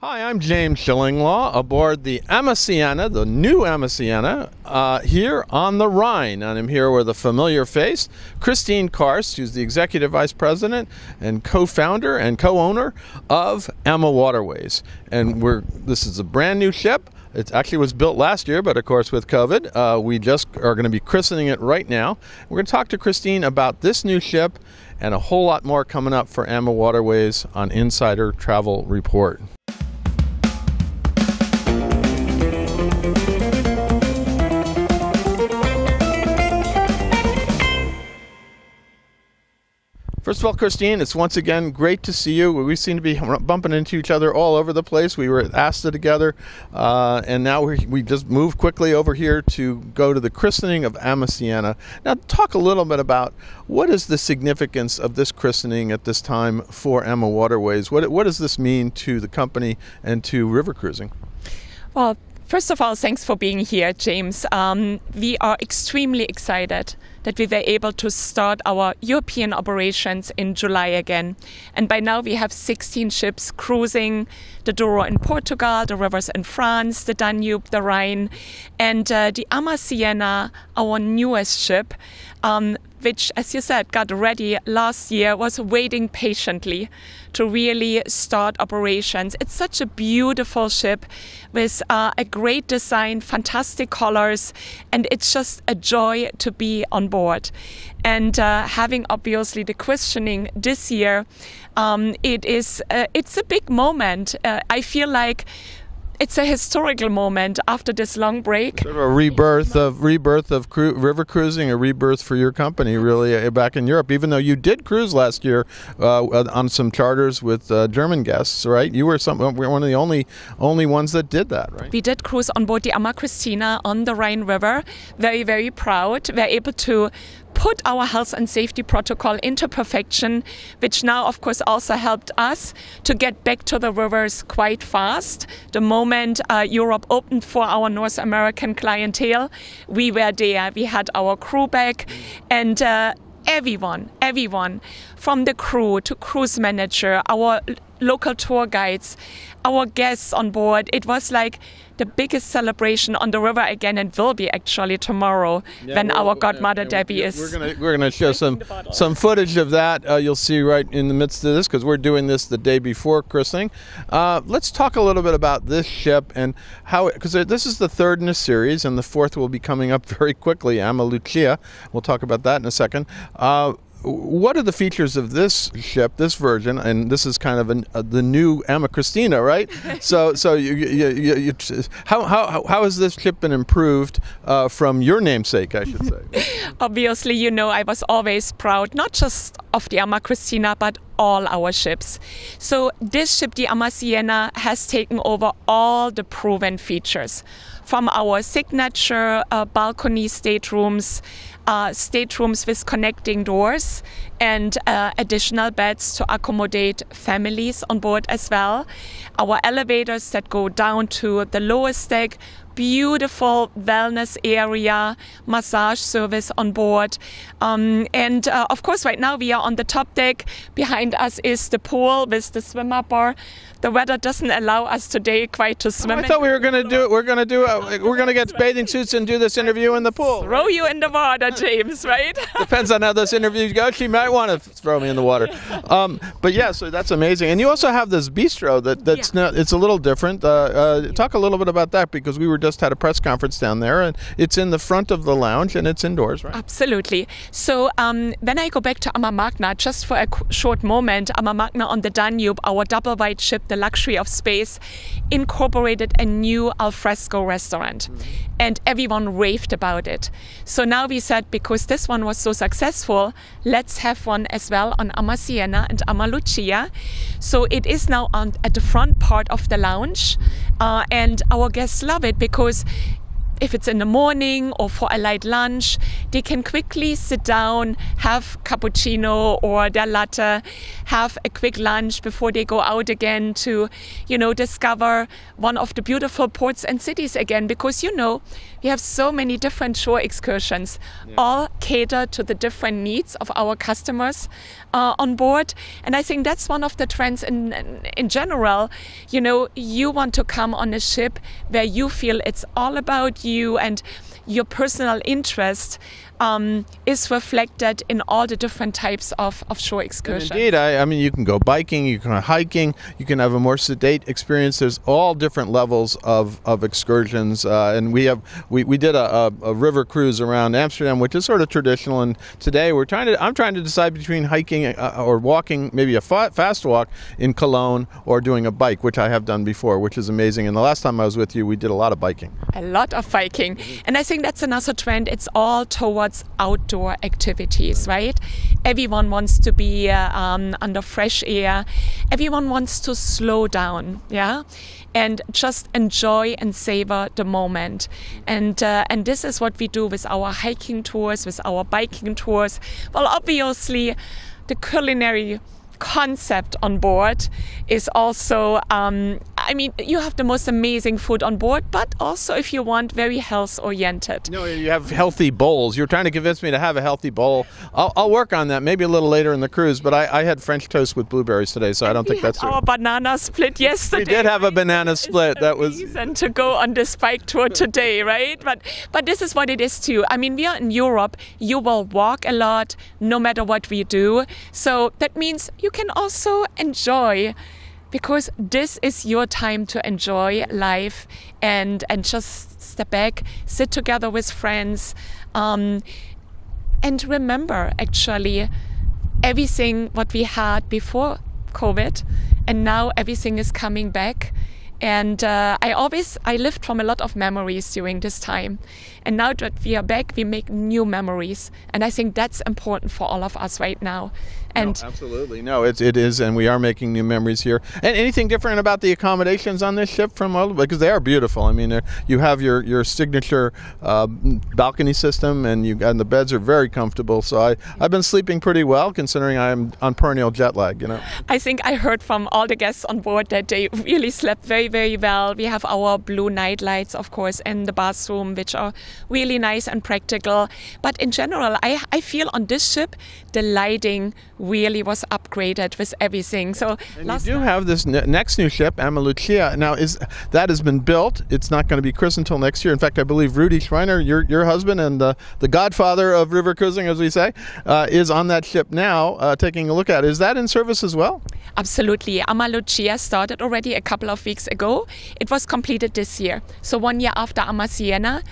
Hi, I'm James Schillinglaw aboard the AmaSiena, the new AmaSiena, here on the Rhine. And I'm here with a familiar face, Kristin Karst, who's the Executive Vice President and co-founder and co-owner of AmaWaterways. And this is a brand new ship. It actually was built last year, but of course with COVID, we just are going to be christening it right now. We're going to talk to Kristin about this new ship and a whole lot more coming up for AmaWaterways on Insider Travel Report. First of all, Kristin, it's once again great to see you. We seem to be bumping into each other all over the place. We were at Asta together, and now we just moved quickly over here to go to the christening of AmaSiena. Now, talk a little bit about what is the significance of this christening at this time for AmaWaterways. What does this mean to the company and to river cruising? Well, first of all, thanks for being here, James. We are extremely excited that we were able to start our European operations in July again. And by now we have 16 ships cruising the Douro in Portugal, the rivers in France, the Danube, the Rhine, and the AmaSiena, our newest ship, which, as you said, got ready last year, was waiting patiently to really start operations. It's such a beautiful ship with a great design, fantastic colors, and it's just a joy to be on board. And having obviously the christening this year, it's a big moment. I feel like it's a historical moment after this long break. Sort of a rebirth of river cruising, a rebirth for your company, really, back in Europe. Even though you did cruise last year on some charters with German guests, right? You were one of the only ones that did that, right? We did cruise on board the Kristina on the Rhine River. Very, very proud. We're able to put our health and safety protocol into perfection, which now, of course, also helped us to get back to the rivers quite fast. The moment Europe opened for our North American clientele, we were there. We had our crew back, and everyone, from the crew to cruise manager, our local tour guides, our guests on board, it was like the biggest celebration on the river again, and will be actually tomorrow when our godmother Debbie is. We're gonna show some footage of that. You'll see right in the midst of this, because we're doing this the day before christening. Let's talk a little bit about this ship and how, because this is the third in a series, and the fourth will be coming up very quickly, Amalucia. We'll talk about that in a second. What are the features of this ship, this version, and this is kind of the new AmaKristina, right? So how has this ship been improved from your namesake, I should say? Obviously, you know, I was always proud, not just of the AmaKristina, but all our ships. So this ship, the AmaSiena, has taken over all the proven features. From our signature balcony staterooms, staterooms with connecting doors, and additional beds to accommodate families on board as well. Our elevators that go down to the lowest deck, beautiful wellness area, massage service on board. And of course, right now we are on the top deck. Behind us is the pool with the swim up bar. The weather doesn't allow us today quite to swim. I thought we were going to do it. We're going to get bathing suits and do this interview in the pool. Throw you in the water, James, right? Depends on how those interviews go. She might want to throw me in the water. But yeah, so that's amazing. And you also have this bistro that's it's a little different. Talk a little bit about that, because we just had a press conference down there, and it's in the front of the lounge and it's indoors, right? Absolutely. So when I go back to AmaMagna, just for a short moment, AmaMagna on the Danube, our double wide ship, the luxury of space, incorporated a new alfresco restaurant. And everyone raved about it. So now we said, because this one was so successful, let's have one as well on AmaSiena and Amalucia. So it is now at the front part of the lounge, and our guests love it, because if it's in the morning or for a light lunch, they can quickly sit down, have cappuccino or their latte, have a quick lunch before they go out again to, discover one of the beautiful ports and cities again. Because, we have so many different shore excursions, all cater to the different needs of our customers on board. And I think that's one of the trends in general. You want to come on a ship where you feel it's all about you and your personal interest is reflected in all the different types of shore excursions. And indeed, I mean, you can go biking, you can go hiking, you can have a more sedate experience. There's all different levels of excursions, and we did a river cruise around Amsterdam, which is sort of traditional. And today I'm trying to decide between hiking or walking, maybe a fast walk in Cologne, or doing a bike, which I have done before, which is amazing. And the last time I was with you, we did a lot of biking. A lot of biking, and I think that's another trend. It's all towards outdoor activities, right? Everyone wants to be under fresh air. Everyone wants to slow down, and just enjoy and savor the moment. And this is what we do with our hiking tours, with our biking tours. Well, obviously, the culinary concept on board is also, you have the most amazing food on board, but also, if you want, very health oriented. You have healthy bowls. You're trying to convince me to have a healthy bowl. I'll work on that maybe a little later in the cruise, but I had French toast with blueberries today, so I don't think that's our banana split yesterday. We did have a banana split. That was reason to go on this bike tour today, right? But this is what it is too. I mean, we are in Europe. You will walk a lot, no matter what we do. So that means you can also enjoy, because this is your time to enjoy life and just step back, sit together with friends, and remember actually everything what we had before COVID, and now everything is coming back. And I lived from a lot of memories during this time. And now that we are back, we make new memories. And I think that's important for all of us right now. And absolutely. No, it is. And we are making new memories here. And anything different about the accommodations on this ship because they are beautiful. I mean, you have your signature balcony system, and the beds are very comfortable. So I've been sleeping pretty well, considering I'm on perennial jet lag, I think I heard from all the guests on board that they really slept very, very well. We have our blue night lights, of course, in the bathroom, which are really nice and practical. But in general, I feel on this ship, the lighting really was upgraded with everything. So and you do have this next new ship, Amalucia. Now, that has been built. It's not going to be christened until next year. In fact, I believe Rudy Schreiner, your husband and the godfather of river cruising, as we say, is on that ship now, taking a look at it. Is that in service as well? Absolutely. Amalucia started already a couple of weeks ago. It was completed this year, so 1 year after AmaSiena.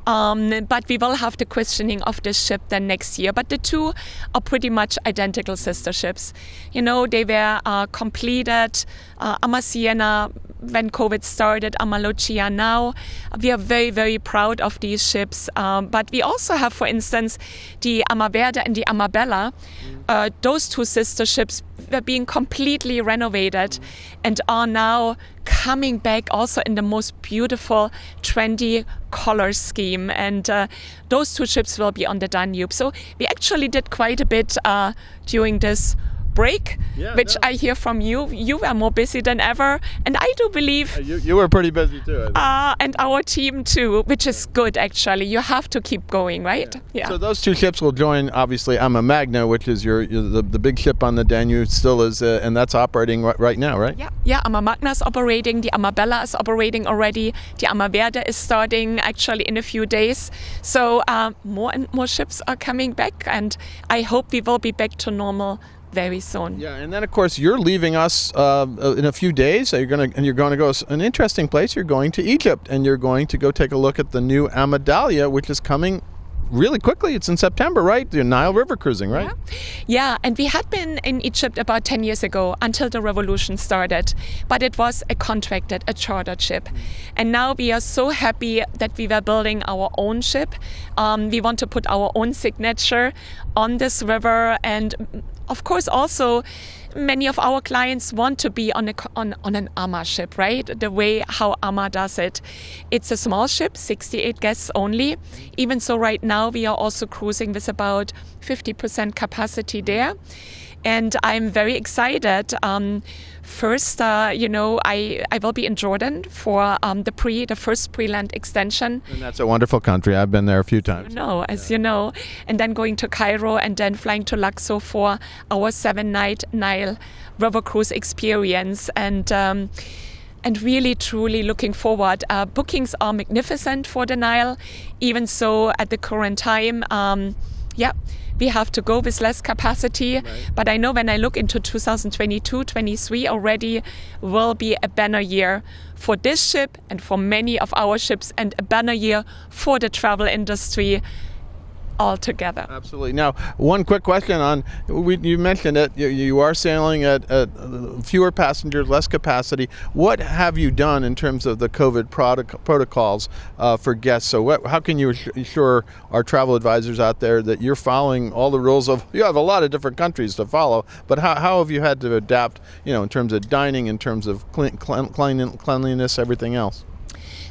But we will have the christening of this ship then next year. But the two are pretty much identical sister ships. They were completed. AmaSiena when COVID started, Amalucia now. We are very, very proud of these ships. But we also have, for instance, the AmaVerde and the AmaBella. Those two sister ships were being completely renovated and are now coming back also in the most beautiful, trendy color scheme. And those two ships will be on the Danube. So we actually did quite a bit during this break, I hear from you. You were more busy than ever, and I do believe you were pretty busy too. And our team too, which is good actually. You have to keep going, right? Yeah. So those two ships will join, obviously, AmaMagna, which is the big ship on the Danube, still is, and that's operating right now, right? Yeah. AmaMagna is operating. The AmaBella is operating already. The AmaVerde is starting actually in a few days. So more and more ships are coming back, and I hope we will be back to normal very soon. Yeah, and then of course you're leaving us in a few days. You're going to go an interesting place. You're going to Egypt, and you're going to go take a look at the new Amadalia, which is coming really quickly. It's in September, right? The Nile River cruising, right? Yeah, and we had been in Egypt about 10 years ago until the revolution started, but it was a contracted, a chartered ship. And now we are so happy that we were building our own ship. We want to put our own signature on this river, and of course also many of our clients want to be on an Ama ship, right? The way how Ama does it. It's a small ship, 68 guests only. Even so, right now we are also cruising with about 50% capacity there. And I'm very excited. First, I will be in Jordan for the first pre-land extension. And that's a wonderful country. I've been there a few times. You know. And then going to Cairo and then flying to Luxor for our 7-night Nile river cruise experience. And really, truly looking forward. Bookings are magnificent for the Nile. Even so, at the current time, we have to go with less capacity. Right. But I know when I look into 2022-23 already will be a banner year for this ship and for many of our ships, and a banner year for the travel industry altogether. Absolutely. Now, one quick question on, you mentioned it, you are sailing at fewer passengers, less capacity. What have you done in terms of the COVID protocols for guests? So how can you assure our travel advisors out there that you're following all the rules of, you have a lot of different countries to follow, but how have you had to adapt, in terms of dining, in terms of cleanliness, everything else?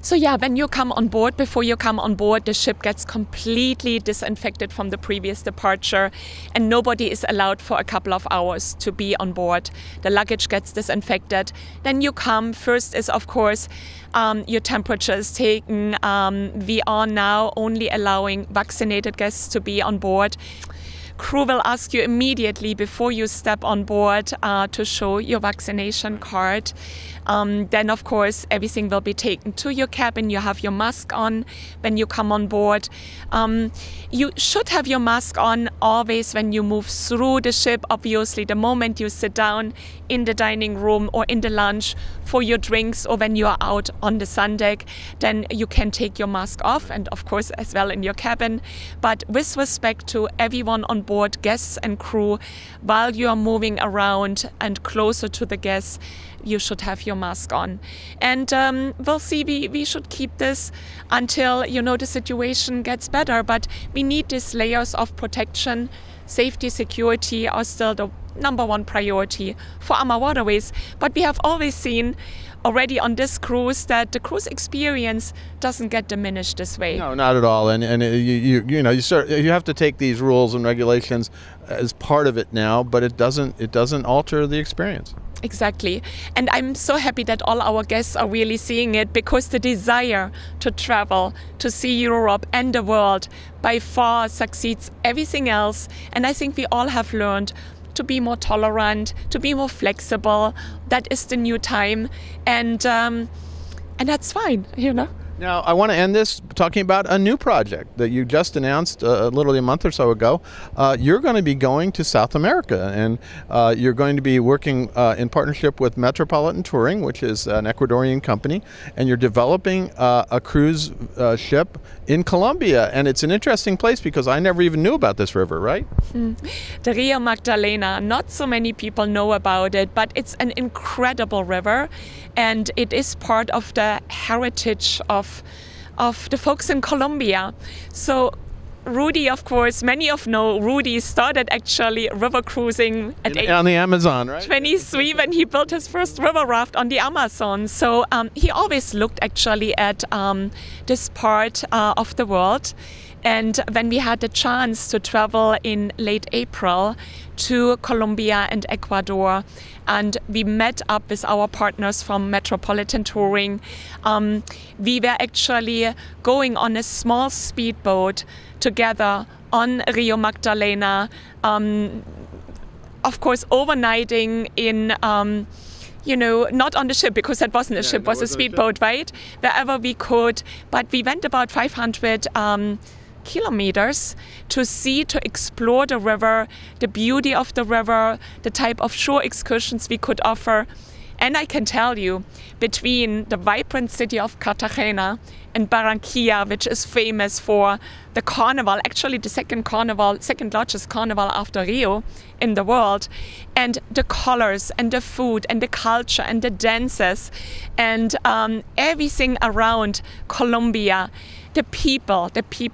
So when you come on board, before you come on board, the ship gets completely disinfected from the previous departure, and nobody is allowed for a couple of hours to be on board. The luggage gets disinfected. Then you come, first is of course your temperature is taken. We are now only allowing vaccinated guests to be on board. Crew will ask you immediately before you step on board to show your vaccination card. Then, of course, everything will be taken to your cabin. You have your mask on when you come on board. You should have your mask on always when you move through the ship. Obviously, the moment you sit down in the dining room or in the lounge for your drinks, or when you are out on the sun deck, then you can take your mask off, and of course as well in your cabin. But with respect to everyone on board, guests and crew, while you are moving around and closer to the guests, you should have your mask on. And we'll see, we should keep this until, the situation gets better. But we need these layers of protection. Safety, security are still the number one priority for AmaWaterways. But we have always seen already on this cruise that the cruise experience doesn't get diminished this way. No, not at all. And you have to take these rules and regulations as part of it now, but it doesn't alter the experience. Exactly. And I'm so happy that all our guests are really seeing it, because the desire to travel, to see Europe and the world by far succeeds everything else. And I think we all have learned to be more tolerant, to be more flexible. That is the new time. And that's fine, Now, I want to end this talking about a new project that you just announced literally a month or so ago. You're going to be going to South America, and you're going to be working in partnership with Metropolitan Touring, which is an Ecuadorian company, and you're developing a cruise ship in Colombia. And it's an interesting place because I never even knew about this river, right? The Rio Magdalena, not so many people know about it, but it's an incredible river, and it is part of the heritage of the folks in Colombia. So Rudy, of course, many of know Rudy started actually river cruising on the Amazon, right? 23 when he built his first river raft on the Amazon. So he always looked actually at this part of the world. And when we had the chance to travel in late April to Colombia and Ecuador, and we met up with our partners from Metropolitan Touring, we were actually going on a small speedboat together on Rio Magdalena, of course overnighting in not on the ship, because that wasn't a ship, it was a speedboat, right? Wherever we could. But we went about 500 kilometers to explore the river, the beauty of the river, the type of shore excursions we could offer. And I can tell you, between the vibrant city of Cartagena and Barranquilla, which is famous for the carnival, actually the second largest carnival after Rio in the world, and the colors and the food and the culture and the dances and everything around Colombia, the people,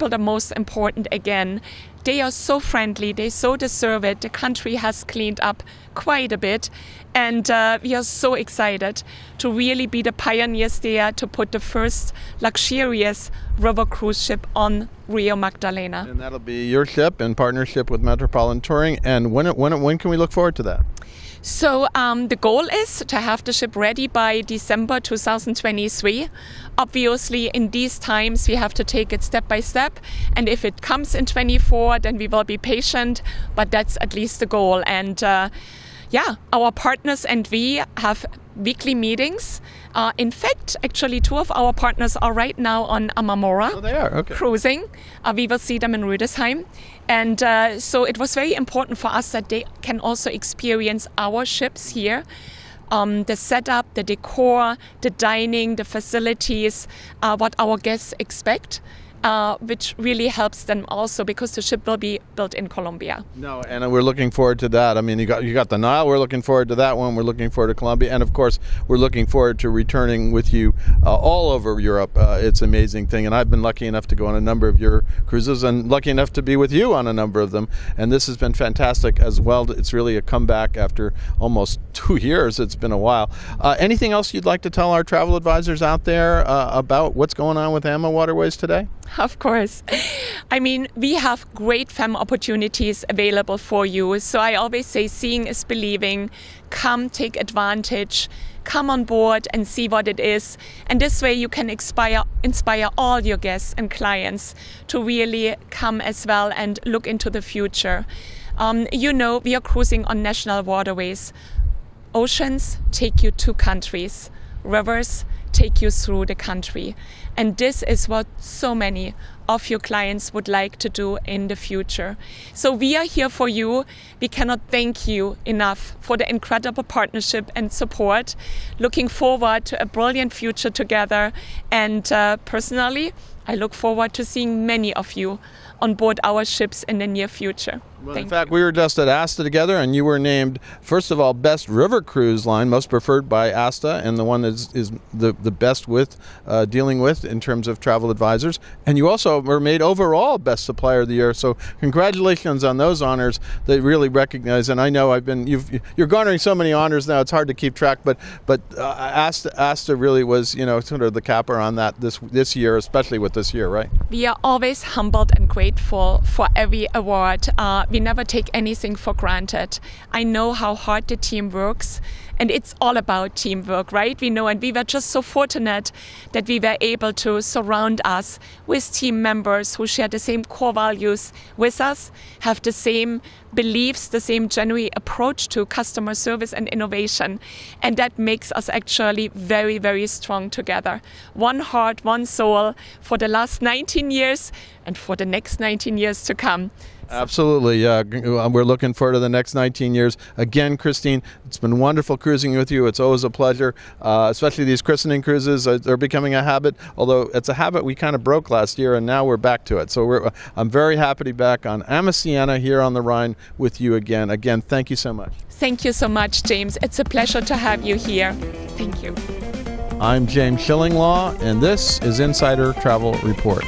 the most important again, they are so friendly, they so deserve it. The country has cleaned up quite a bit, and we are so excited to really be the pioneers there to put the first luxurious river cruise ship on Rio Magdalena. And that'll be your ship in partnership with Metropolitan Touring. And when can we look forward to that? So the goal is to have the ship ready by December 2023. Obviously, in these times, we have to take it step by step. And if it comes in 24, then we will be patient. But that's at least the goal. And yeah, our partners and we have weekly meetings. In fact, actually, 2 of our partners are right now on Amamora. Oh, they are? Okay. Cruising. We will see them in Rüdesheim. And so it was very important for us that they can also experience our ships here. The setup, the decor, the dining, the facilities, what our guests expect. Which really helps them also because the ship will be built in Colombia. No, and we're looking forward to that. I mean, you got the Nile. We're looking forward to that one. We're looking forward to Colombia, and of course, we're looking forward to returning with you all over Europe. It's an amazing thing, and I've been lucky enough to go on a number of your cruises, and lucky enough to be with you on a number of them. And this has been fantastic as well. It's really a comeback after almost 2 years. It's been a while. Anything else you'd like to tell our travel advisors out there about what's going on with AmaWaterways today? Of course. I mean, we have great FEM opportunities available for you. So I always say seeing is believing. Come, take advantage, come on board and see what it is. And this way you can inspire all your guests and clients to really come as well and look into the future. You know, we are cruising on national waterways. Oceans take you to countries. Rivers take you through the country. And this is what so many of your clients would like to do in the future. So we are here for you. We cannot thank you enough for the incredible partnership and support. Looking forward to a brilliant future together. And personally, I look forward to seeing many of you on board our ships in the near future. Well, in fact, we were just at Asta together, and you were named, first of all, Best River Cruise Line, most preferred by Asta, and the one that is the best with dealing with in terms of travel advisors. And you also were made overall Best Supplier of the Year. So congratulations on those honors. They really recognize, and I know you're garnering so many honors now, it's hard to keep track. But Asta really was, you know, sort of the capper on that this year, especially with this year, right? We are always humbled and grateful for every award. We never take anything for granted. I know how hard the team works, and it's all about teamwork, right? We know, and we were just so fortunate that we were able to surround us with team members who share the same core values with us, have the same beliefs, the same genuine approach to customer service and innovation. And that makes us actually very, very strong together. One heart, one soul for the last 19 years and for the next 19 years to come. Absolutely. We're looking forward to the next 19 years. Again, Kristin, it's been wonderful cruising with you. It's always a pleasure, especially these christening cruises. They're becoming a habit, although it's a habit we kind of broke last year, and now we're back to it. So I'm very happy to be back on AmaSiena here on the Rhine with you again. Again, thank you so much. Thank you so much, James. It's a pleasure to have you here. Thank you. I'm James Schillinglaw, and this is Insider Travel Report.